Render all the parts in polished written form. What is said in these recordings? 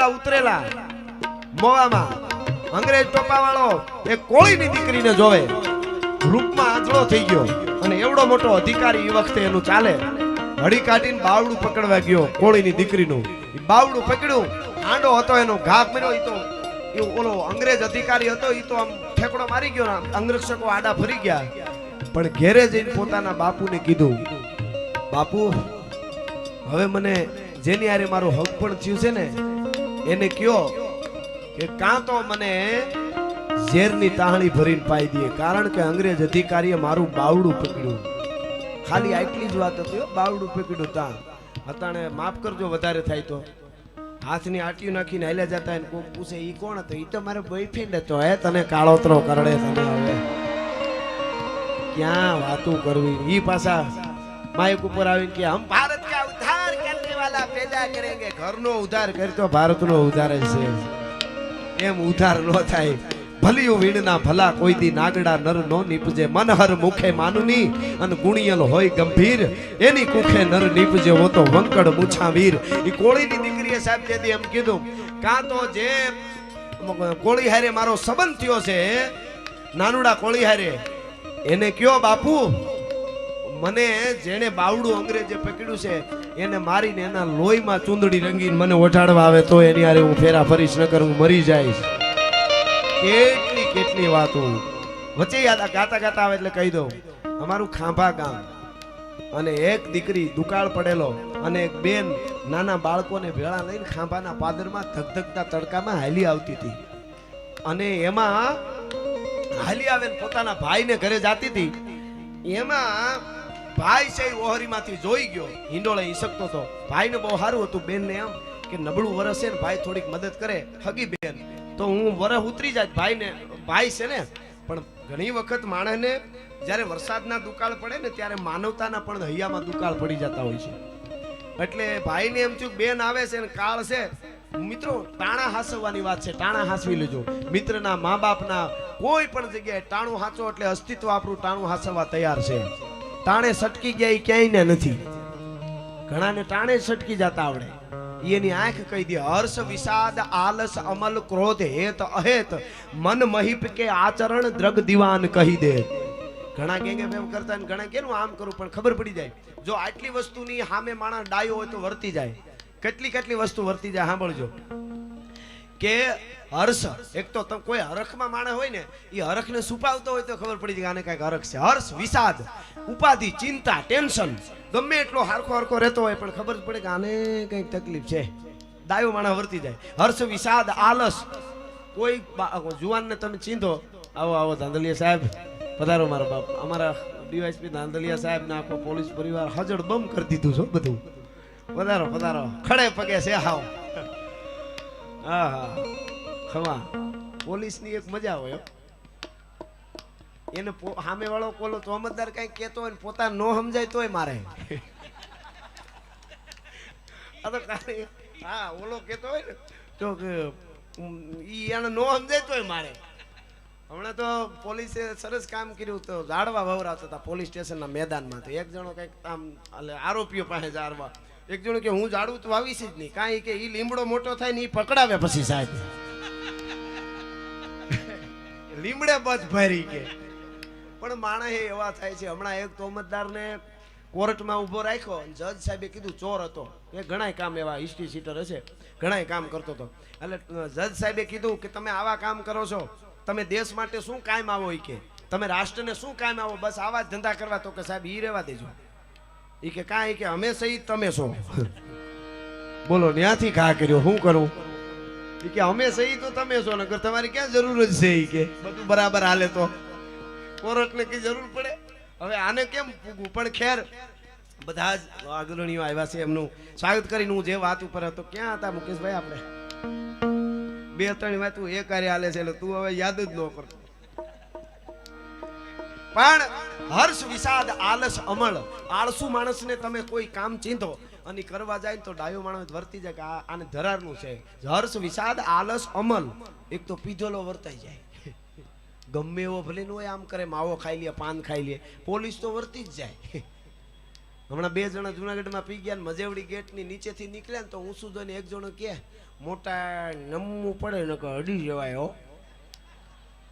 આવેલા ઉતરેલા મોવામાં અંગ્રેજ ટોપા વાળો એક કોળીની દીકરીને જોવે, રૂપમાં આંધળો થઈ ગયો અને એવડો મોટો અધિકારી એ વખતે એનું ચાલે, હળી કાઢીને બાવડું પકડવા ગયો કોળીની દીકરીનું. બાવડું પકડ્યું, આંડો હતો એનો ઘા કર્યો, એ તો ઓલો અંગ્રેજ અધિકારી હતો, એ તો આમ ઠેકડો મારી ગયો, અંગરક્ષકો આડા ફરી ગયા. પણ ઘેરે જઈને પોતાના બાપુને કીધું, બાપુ હવે મને જેની હારે મારું હક પણ થયું છે ને એને કયો કે કાં તો મને ઝેરની તાહણી ભરીને પાઈ દે, કારણ કે અંગ્રેજ અધિકારીએ મારું બાવડું પકડ્યું. ખાલી આટલી જ વાત હતી, બાવડું પકડ્યું તા. અતાણે માફ કરજો વધારે થાય તો. હાથની આટીયું નાખીને હાલ્યા જતા એને કોક પૂછે ઈ કોણ હતો, ઈ તો મારો બોયફ્રેન્ડ હતો. હે તને કાળોતરો કરડે તને, હવે ક્યાં વાતું કરવી. ઈ પાછા માઇક ઉપર આવીને કે હમ ભારત કા ઉદ્ધાર કરને વાલા પેદા કરેંગે. ઘરનો ઉદ્ધાર કરતો ભારતનો ઉદ્ધાર છે, એમ ઉદ્ધાર નો થાય. ભલિયું વીણના ભલા કોઈ દી નાગડા નર નો નીપજે, મનહર મુખે માનુની અને ગુણિયલ હોય ગંભીર, એની કુખે નર નીપજે હો તો વંકડ મૂછા વીર. ઈ કોળીની દીકરીએ સાહેબ જેથી એમ કીધું, કાં તો જે કોળી હારે મારો સંબંધ થયો છે, નાનુડા કોળી હારે, એને કયો બાપુ મને જેને બાવડું અંગ્રેજે પકડ્યું છે એને મારીને એના લોહીમાં ચૂંદડી રંગીને મને ઓઢાડવા આવે તો એની હારે હું ફેરા ફરીશ, નકર હું મરી જઈશ. કેટલી કેટલી વાતો વચ્ચે યાદ ગાતા ગાતા આવે એટલે કહી દઉં. અમારું ખાંભા ગામ, અને એક દીકરી દુકાળ પડેલો અને એક બેન નાના બાળકોને ભેળા લઈને ખાંભાના પાદરમાં ધગધગતા તડકામાં હાલી આવતી હતી. અને એમાં હાલી આવે પોતાના ભાઈને ઘરે જાતી હતી. એમાં ભાઈ છે ઓહરીમાંથી જોઈ ગયો, હિંડોળે ઈસકતો હતો. ભાઈને બહુ સારું હતું, બેનને એમ કે નબળું વરસ છે ને ભાઈ થોડીક મદદ કરે, હગી બેન તો હું વરસ ઉતરી જાય. ભાઈને ભાઈ છે ને, પણ ઘણી વખત માણસને જ્યારે વરસાદના દુકાળ પડે ને ત્યારે માનવતાના પણ હૈયામાં દુકાળ પડી જતા હોય છે. એટલે ભાઈને એમ થયું બેન આવે છે ને કાળ છે. મિત્રો ટાણા હાસવવાની વાત છે, ટાણા હાસવી લેજો. મિત્રના મા બાપના કોઈ પણ જગ્યાએ ટાણું હાચો એટલે અસ્તિત્વ આપણું ટાણું હાસવવા તૈયાર છે. ટાણે સટકી ગયા એ ક્યાંય નથી, ઘણાને ટાણે સટકી જતા આવડે. એની આંખ કહી દે, હર્ષ વિષાદ આલસ અમલ ક્રોધ હેત અહેત મન મહિપ કે આચરણ દ્રગ દીવાન કહી દે. ઘણા કેંગે એમ કરતા ને ઘણા કેનું આમ કરું, પણ ખબર પડી જાય જો આટલી વસ્તુની સામે માણસ ડાયો હોય તો વર્તી જાય. કેટલી કેટલી વસ્તુ વર્તી જાય. સાંભળજો કે હર્ષ, એક તો કોઈ હરખમાં માણસ હોય ને એ હરખને છુપાવતો હોય તો ખબર પડી જાય આને કઈક હરખ છે. હર્ષ વિષાદ ઉપાધિ ચિંતા ટેન્શન ગમે એટલો હરખો હરખો રહેતો હોય પણ ખબર પડે કે આને કઈક તકલીફ છે, ડાયો માણસ વર્તી જાય. હર્ષ વિષાદ આલસ, કોઈ જુવાનને તમે ચીંધો, આવો આવો ધાંધલિયા સાહેબ પધારો મારા બાપ, અમારા ડીવાયસપી ધાંધલિયા સાહેબ ને આખો પોલીસ પરિવાર હજડ બમ કરી દીધું છો બધું, પધારો પધારો, ખડે પગે છે. હાવ હા હા ખમા. પોલીસની એક મજા હોય, એને સામે વાળો કોલો તોમતદાર કઈ કેતો હોય પોતા નો સમજાય તોય મારે. હા ઓલો કેતો હોય ને તો ઈ એને નો સમજાય તોય મારે. હમણાં તો પોલીસે સરસ કામ કર્યું, તો ઝાડવા વવરાવતા હતા પોલીસ સ્ટેશનના મેદાનમાં. તો એક જણો કઈક આમ આરોપીઓ પાસે ઝાડવા, એક જણો કે હું ઝાડવું તો વાવીશ જ નહીં, કાંઈ કે ઈ લીમડો મોટો થાય ને ઈ પકડાવે પછી સાહેબ લીમડે બચ ભરી કે. પણ માણસ એવા થાય છે. હમણાં એક તોમતદારને કોર્ટમાં ઊભો રાખ્યો, જજ સાહેબે કીધું ચોર હતો. એ ઘણાય કામ એવા હિસ્ટ્રી સીટર હશે, ઘણાય કામ કરતો હતો. એટલે જજ સાહેબે કીધું કે તમે આવા કામ કરો છો, તમે દેશ માટે શું કાયમ આવો, કે તમે રાષ્ટ્રને શું કાયમ આવો, બસ આવા જ ધંધા કરવા. તો કે સાહેબ ઈ રહેવા દેજો. એ કે કાંઈ કે અમે સહી તમે છો. બોલો ત્યાંથી ઘા કર્યો, શું કરું? કે અમે સહી તો તમે છો, નકર તમારી ક્યાં જરૂર જ છે? કે બધું બરાબર હાલે તો કોર્ટને કઈ જરૂર પડે? હવે આને કેમ પૂગવું? પણ ખેર બધા જ અગ્રણીઓ આવ્યા છે, એમનું સ્વાગત કરીને હું જે વાત ઉપર હતો. ક્યાં હતા મુકેશભાઈ? આપણે બે ત્રણ વાતું એક કાર્ય હાલે છે એટલે તું હવે યાદ જ ન કરતો. પણ હર્ષ વિષાદ આલસ અમળ, આળસુ માણસને તમે કોઈ કામ ચીંધો અને કરવા જાય તો ડાયો માણસ વર્તી જાય કે આને ધરારનું છે. હર્ષ વિષાદ આલસ અમલ, એક તો પીધેલો વર્તાઈ જાય, ગમે એવો ભલે નો આમ કરે, માવો ખાઈ લે, પાન ખાઈ લે, પોલીસ તો વર્તી જ જાય. હમણાં બે જણા જુનાગઢમાં પી ગયા, મજેવડી ગેટની નીચેથી નીકળ્યા ને તો ઊંસું જોઈને એક જણો કે મોટા નમવું પડે ને કે અડી જવાય હો.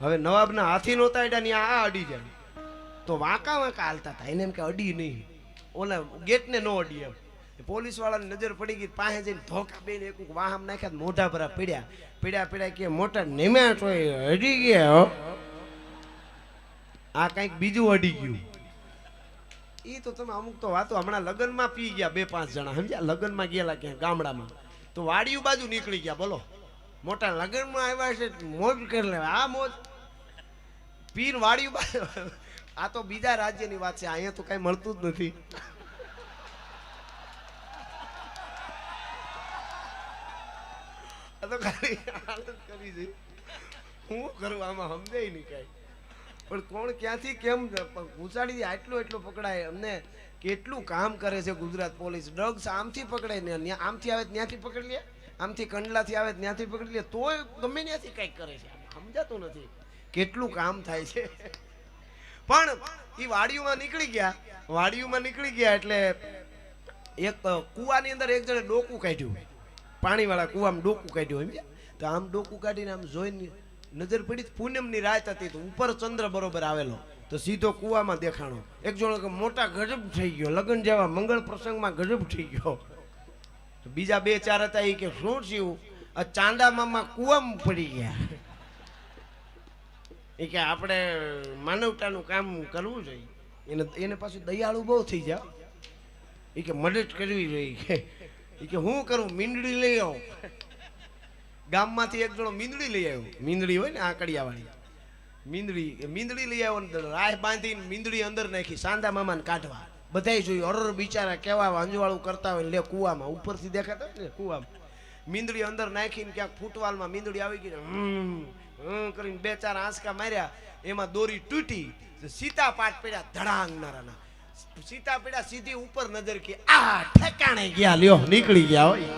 હવે નવાબના હાથી નહોતા એટલે ત્યાં આ અડી જાય તો વાંકા વાંકા હાલતા હતા. એને એમ કે અડી નહીં, ઓલા ગેટને ન અડી એમ. પોલીસ વાળાની નજર પડી ગઈ, પાસે જઈને ધોકા બેને એક વાહમ નાખ્યા, મોઢા ભરા પીડ્યા કે મોટા નેમ્યા તો અડી ગયા હો. આ કંઈક બીજું અડી ગયું. એ તો તમે અમુક તો વાતો હમણાં લગ્નમાં પી ગયા 2-5 જણા સમજ્યા, લગ્નમાં ગયેલા ક્યાં ગામડામાં તો વાડિયું બાજુ નીકળી ગયા. બોલો મોટા લગ્નમાં આવ્યા છે મોજ કરી લે. આ મોજ પીર વાડિયું બાજુ. આ તો બીજા રાજ્યની વાત છે, અહીંયા તો કઈ મળતું જ નથી. આ તો ખાલી હાલત કરી છે. હું કરું આમાં સમજાય નહીં કઈ. પણ કોણ ક્યાંથી કેમ ઘુસાડી એટલો પકડાય. અમને કેટલું કામ કરે છે ગુજરાત પોલીસ. ડ્રગ્સ આમથી પકડાય ને આમથી આવે ત્યાંથી પકડી લે, આમથી કંડલાથી આવે ત્યાંથી પકડી લે, તોય ગમે ત્યાંથી કંઈક કરે છે. સમજાતું નથી કેટલું કામ થાય છે. પણ એ વાડીઓમાં નીકળી ગયા એટલે એક કુવાની અંદર એક જણે ડોકું કાઢ્યું, પાણીવાળા કુવામાં ડોકું કાઢ્યું. તો આમ ડોકું કાઢીને આમ જોઈને નજર પડી, પૂનમની રાત હતી તો ઉપર ચંદ્ર બરોબર આવેલો, તો સીધો કુવામાં દેખાણો. એક જણો મોટા ગજબ થઈ ગયો, લગ્ન જેવા મંગળ પ્રસંગમાં ગજબ થઈ ગયો. તો બીજા 2-4 હતા એ કે શું થયું, આ ચાંદા મામા કુવામાં પડી ગયા. એ કે આપણે માનવતાનું કામ કરવું જોઈએ. એને પાછું દયાળુ બહુ થઈ જાય. એ કે મદદ કરવી જોઈએ. એ કે હું કરું, મીંદડી લઈ આવો. ગામમાંથી એક જણો મીંદડી લઈ આવ્યો. મીંદડી હોય ને આકડિયા વાળી મીંદડી લઈ આવ્યો. રાહ બાંધીને મીંદડી અંદર નાખી સાંદા મામાને કાઢવા. બધાય જોયું, અરર બિચારા કેવા અંજવાળું કરતા હોય. લે કુવામાં ઉપરથી દેખાતા હોય ને કુવામાં મીંદડી અંદર નાખીને ક્યાંક ફૂટવાલમાં મીંદડી આવી ગઈ, કરીને 2-4 આંસકા માર્યા. એમાં દોરી તૂટી, સીતા પાટ પડ્યા ધડાંગનારાના. સીતા પડ્યા, સીધી ઉપર નજર કે આ ઠેકાણે ગયા, લ્યો નીકળી ગયા હોય.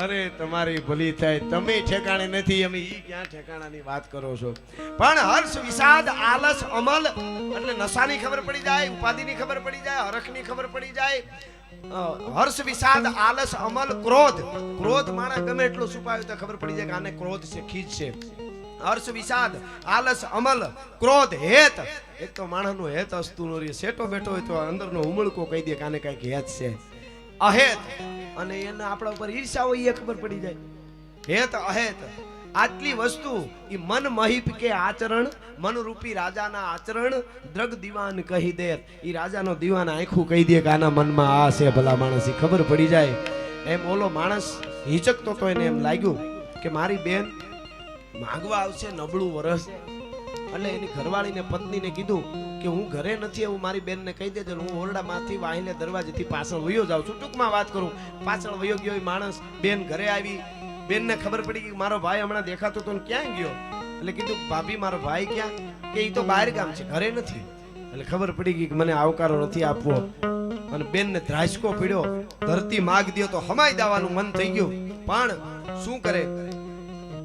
અરે તમારી ભલી થાય, તમે ઠેકાણે નથી, અમે ઈ ક્યાં ઠેકાણાની વાત કરો છો. પણ હર્ષ વિષાદ આલસ અમલ એટલે નશાની ખબર પડી જાય, ઉપાધિની ખબર પડી જાય, હરખની ખબર પડી જાય. હર્ષ વિષાદ આલસ અમલ ક્રોધ માણા ગમે એટલો છુપાયો તો ખબર પડી જાય કે આને ક્રોધ છે, ખીજ છે. હર્ષ વિષાદ આલસ અમલ ક્રોધ હેત. એક તો માણસનો હેત અસ્તુ નો રહે, સેટો બેઠો હોય તો અંદરનો ઉમળકો કહી દે કે આને કઈક હેત છે. અહેત અને એને આપણા ઉપર ઈર્ષા હોય એ ખબર પડી જાય. હેત અહેત આટલી વસ્તુ ઈ મન મહિપ કે આચરણ, મન રૂપી રાજાના આચરણ દ્રગ દીવાન કહી દે. ઈ રાજાનો દીવાન આંખું કહી દે કે આના મનમાં આ છે. ભલા માણસ ખબર પડી જાય. એમ ઓલો માણસ હિચકતો તો એને એમ લાગ્યું કે મારી બેન માંગવા આવશે, નબળું વરસ. એટલે એની ઘરવાળીને પત્નીને કીધું કે હું ઘરે નથી, એવું મારી બેનને કહી દેજે. હું ઓરડામાંથી વાહિલે દરવાજેથી પાછળ વયો જાઉં છું. ટૂંકમાં વાત કરું, પાછળ વયો ગયો માણસ. બેન ઘરે આવી, બેનને ખબર પડી કે મારો ભાઈ હમણાં દેખાતો તો ક્યાં ગયો. એટલે કીધું ભાભી મારો ભાઈ ક્યાં? કે એ તો બહાર ગામ છે, ઘરે નથી. એટલે ખબર પડી ગઈ કે મને આવકારો નથી આપવો. અને બેનને ધ્રાસકો પીડ્યો, ધરતી માગ દો તો હમાઈ દેવાનું મન થઈ ગયું. પણ શું કરે,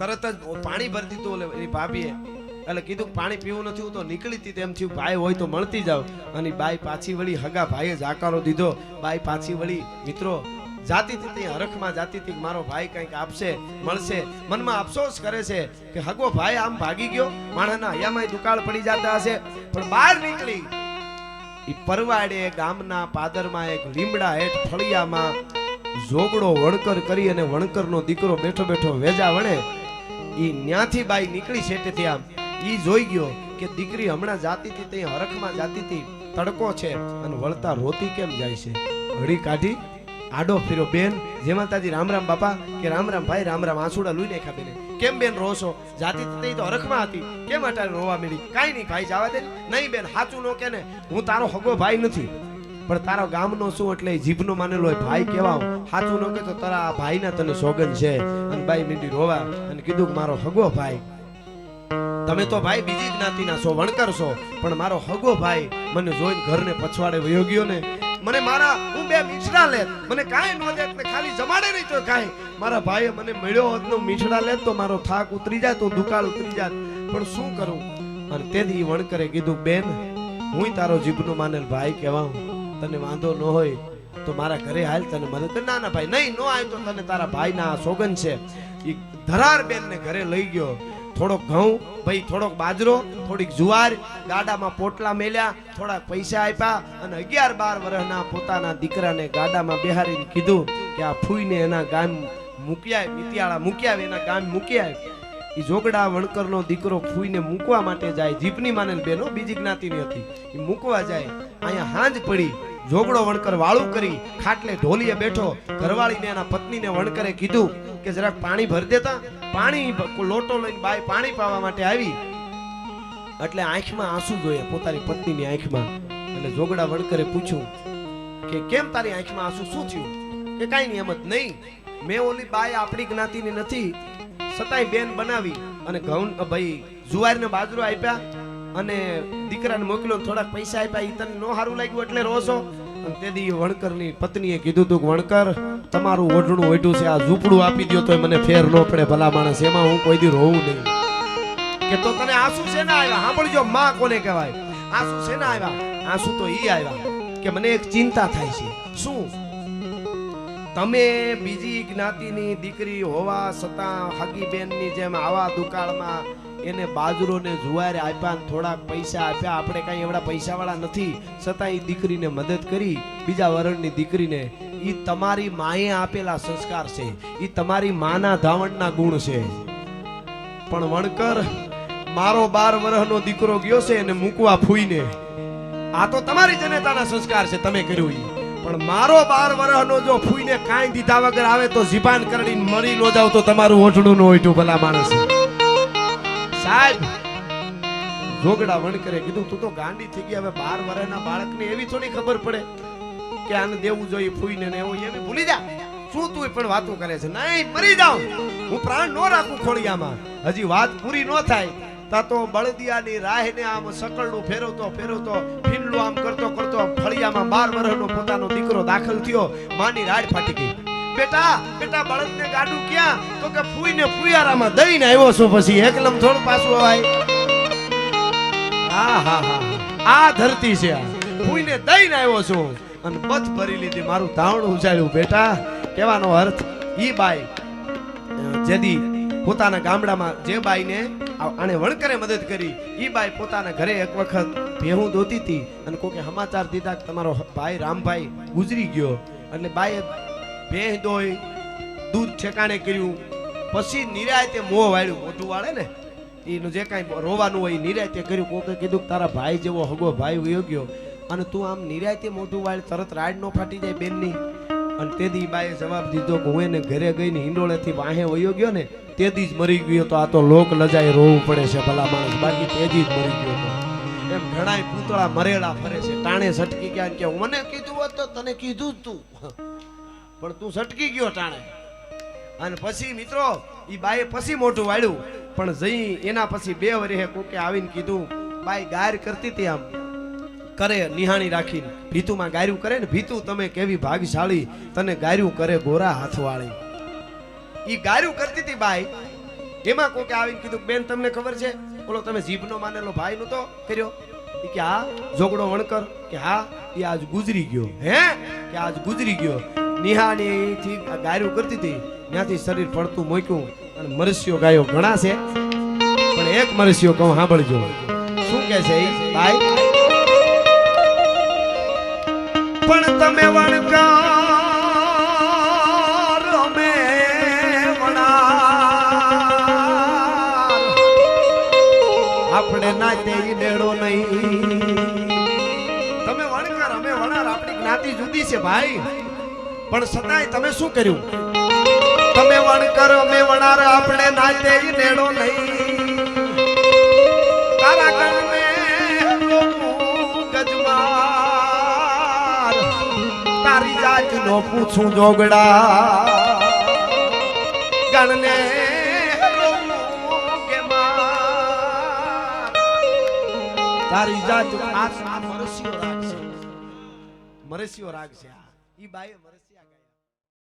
તરત જ પાણી ભરી દીધું એની ભાભીએ. એટલે કીધું પાણી પીવું નથી, હું તો નીકળી હતી. તેમ થયું ભાઈ હોય તો મળતી જાવ. અને બાઈ પાછી વળી, હગા ભાઈએ જ આકારો દીધો. બાઈ પાછી વળી મિત્રો જાતી હતી, હરખમાં જાતી હતી મારો ભાઈ કંઈક આપશે, મળશે. મનમાં અફસોસ કરે છે કે હગો ભાઈ આમ ભાગી ગયો, માણસના હૈયામાં દુકાળ પડી જતા હશે. પણ બહાર નીકળી ઈ પરવાડે ગામના પાદરમાં એક લીમડા હેઠ ફળિયામાં જોગડો વણકર કરી અને વણકરનો દીકરો બેઠો બેઠો વેજા વણે. ઈ ન્યાથી બાઈ નીકળી છેટેથી આમ ઈ જોઈ ગયો કે દીકરી હમણાં જાતી હતી, તે હરખમાં જાતી હતી, તડકો છે અને વળતા રોતી કેમ જાય છે. ઘડી કાઢી આડો ફેરો, બેન જય માતાજી, રામ રામ બાપા. કે રામ રામ ભાઈ, રામ રામ. આંસુડા લૂઈ નાખ્યા બેને. કેમ બેન રોશો? જાતી હતી તો હરખમાં હતી, કેમ અટાણે રોવા મળી? કાઈ નહીં ભાઈ, જવા દે. નહીં બેન, સાચું નો કે ને, હું તારો હગો ભાઈ નથી, પણ તારો ગામનો શું એટલે જીભનો માનેલો હોય ભાઈ કેવા. સાચું નો કે તો તારા ભાઈના તને સોગન છે. અને બાઈ મીંડી રોવા અને કીધું મારો હગો ભાઈ, તમે તો ભાઈ બીજી જ્ઞાતિના છો, વણકર છો, પણ મારો હગો ભાઈ મને જોઈને ઘરને પછવાડે વયો ગયો ને. મને મારા હું 2 મીઠડા લેત, મને કાંઈ ન દેત ને ખાલી જમાડે નહીં તો કાંઈ. મારા ભાઈએ મને મળ્યો હોત ને મીઠડા લેત તો મારો થાક ઉતરી જાય, તો દુકાળ ઉતરી જાય. પણ શું કરું? અને તેથી વણકરે કીધું બેન, હું તારો જીભનો માનેલ ભાઈ કહેવા, તને વાંધો ન હોય તો મારા ઘરે હાલ તને મદદ કર. ના ના ભાઈ નહીં, નો આવ્યો તો તને તારા ભાઈના સોગન છે. એ ધરાર બેન ને ઘરે લઈ ગયો. થોડોક ઘઉં ભાઈ, થોડોક બાજરો, થોડીક જુવાર, ગાડામાં પોટલા મેલ્યા, થોડાક પૈસા આપ્યા અને 11-12 વર્ષના પોતાના દીકરાને ગાડામાં બેહારીને કીધું કે આ ફૂઈને એના ગામ મૂક્યા, મિતિયાળા મૂક્યા, એના ગામ મૂક્યા. એ જોગડા વણકરનો દીકરો ફૂઈને મૂકવા માટે જાય. જીપની માનેલ બેનો બીજી જ્ઞાતિની હતી. એ મૂકવા જાય. અહીંયા હાંજ પડી. જોગડો વણકર વાળું કરી ખાટલે ઢોલીએ બેઠો. ઘરવાળીને એના પત્નીને વણકરે કીધું કે જરાક પાણી ભરી દેતા. પાણી લોટો લઈને બાઈ પાણી પાવા માટે આવી. એટલે આંખમાં આંસુ જોઈએ પોતાની પત્નીની આંખમાં. એટલે જોગડા વણકરે પૂછ્યું કે કેમ તારી આંખમાં આંસુ, શું થયું? કે કાંઈ નહીં, એમ જ નહીં, મેં ઓલી બાઈ આપણી જ્ઞાતિની નથી છતાંય બેન બનાવી અને ઘઉં ભાઈ જુવાર ને બાજરો આપ્યા અને દીકરાને મોકલ્યો, થોડાક પૈસા આપ્યા. ઈ તને નો સારું લાગ્યું એટલે રોશો? અને તેથી વણકરની પત્નીએ કીધું તું કે વણકર તમારું ઓઢણું ઓઢું છે, આ ઝૂંપડું આપી દો તો મને ફેર ન પડે ભલા માણસ, એમાં હું કોઈ દી રોવું નહીં. કે તો તને આંસુ શેના આવ્યા? સાંભળજો, માં કોને કહેવાય? આંસુ શેના આવ્યા? આંસુ તો ઈ આવ્યા કે મને એક ચિંતા થાય છે. શું? તમે બીજી જ્ઞાતિની દીકરી હોવા છતાં હગી બેનની જેમ આવા દુકાળમાં એને બાજરો ને જુવારે આપ્યા ને થોડાક પૈસા આપ્યા. આપણે કઈ એવડા પૈસાવાળા નથી, છતાં એ દીકરીને મદદ કરી, બીજા વરણની દીકરીને. એ તમારી માએ આપેલા સંસ્કાર છે, એ તમારી માના ધાવણના ગુણ છે. પણ વણકર મારો 12 વર્ષનો દીકરો ગયો છે એને મૂકવા ફૂઈને. આ તો તમારી જનેતાના સંસ્કાર છે, તમે કર્યું ઈ. પણ મારો 12 વર્ષનો જો ફૂઈને કાંઈ દીધા વગર આવે તો જીભાન કરડીને મરી ન જાવ તો તમારું ઓઠડું ન ઓઠું ભલા માણસ. સાહેબ જોગડા વણકરે કીધું તું તો ગાંડી થઈ ગઈ. હવે 12 વર્ષના બાળકને એવી થોડી ખબર પડે કે આને દેવું જોઈએ ફૂઈને ને એવું એવી ભૂલી જા. શું તું પણ વાતો કરે છે? નહીં, મરી જાઉં, હું પ્રાણ ન રાખું ખોળિયામાં. હજી વાત પૂરી ન થાય તા તો બળદિયાની રાહને આમ સકળનું ફેરવતો ફેરવતો ફીંડલું આમ કરતો કરતો ફળિયામાં 12 વર્ષનો પોતાનો દીકરો દાખલ થયો. માની રાડ ફાટી ગઈ. બેટા બેટા બળદને ગાડું ક્યાં? તો કે ફૂઈને ફુયારામાં દઈને આવ્યો છો. પછી એકલમ થોડું પાછું અવાય. હા હા હા, આ ધરતી છે. ફૂઈને દઈને આવ્યો છું અને બથ ભરી લીધી, મારું ધાવણું ઉછાળ્યું. બેટા કહેવાનો અર્થ ઈ બાઈ જેદી પોતાના ગામડામાં જે બાઈને આને વણકરે મદદ કરી, ઈ બાઈ પોતાના ઘરે એક વખત ભેહું દોતી હતી અને કોકે સમાચાર દીધા કે તમારો ભાઈ રામભાઈ ગુજરી ગયો. એટલે બાઈએ ભેહ દોઈ દૂધ ઠેકાણે કર્યું. પછી નિરાયતે મોં વાળ્યું, મોઢું વાળે ને એનું જે કાંઈ રોવાનું હોય નિરાયતે કર્યું. કોકે કીધું કે તારા ભાઈ જેવો હગો ભાઈ વયો ગયો અને તું આમ નિરાયતે મોઢું વાળ, તરત રાડ નો ફાટી જાય બેનની. અને તેથી બાઈએ જવાબ દીધો કે હું એને ઘરે ગઈને હિંડોળેથી વાહે વયો ગયો ને તેથી જ મરી ગયો. તો આ તો લોક લજાએ રોવું પડે છે ભલા માણસ, બાકી તેથી જ મરી ગયો તો. એમ ઘણાય પૂતળા મરેલા ફરે છે, ટાણે સટકી ગયા કે મને કીધું હોત તો તને કીધું જ તું, પણ તું સટકી ગયો ટાણે. અને પછી મિત્રો ઈ બાઈએ પછી મોઢું વાળ્યું. પણ જઈ એના પછી 2 વર્ષે કોકે આવીને કીધું, બાઈ ગાર કરતી હતી આમ કરે નિહાણી રાખીને, ભીતુમાં ગાર્યું કરે ને, ભીતું તમે કેવી ભાગશાળી, તને ગાર્યું કરે ગોરા હાથવાળી. ઈ ગાર્યું કરતી હતી બાઈ. એમાં કોકે આવીને કીધું બેન તમને ખબર છે બોલો તમે જીભનો માનેલો ભાઈ નું તો કર્યો? ઈ કે હા. જોગડો વણકર કે હા, ઈ આજ ગુજરી ગયો. હે કે આજ ગુજરી ગયો. નિહાણી થી ગાર્યું કરતી હતી, ત્યાંથી શરીર પડતું મૂક્યું અને મરસ્યો ગાયો ઘણા છે, પણ એક મરસ્યો કહું સાંભળજો. શું કે છે ઈ બાઈ? પણ તમે વણકર અમે વણાર, આપણે ના તે ડેડો નહીં. તમે વણકર અમે વણાર, આપણી જ્ઞાતિ જુદી છે ભાઈ, પણ છતાંય તમે શું કર્યું? તમે વણકર અમે વણાર, આપણે ના તે ડેડો નહીં. તારા ગણને ગજમાર, તારી જાત નો પૂછું જોગડા, ગણને તારી જાત. આ મરસ્યો રાગ છે, મરસ્યો રાગ છે. ઈ બાએ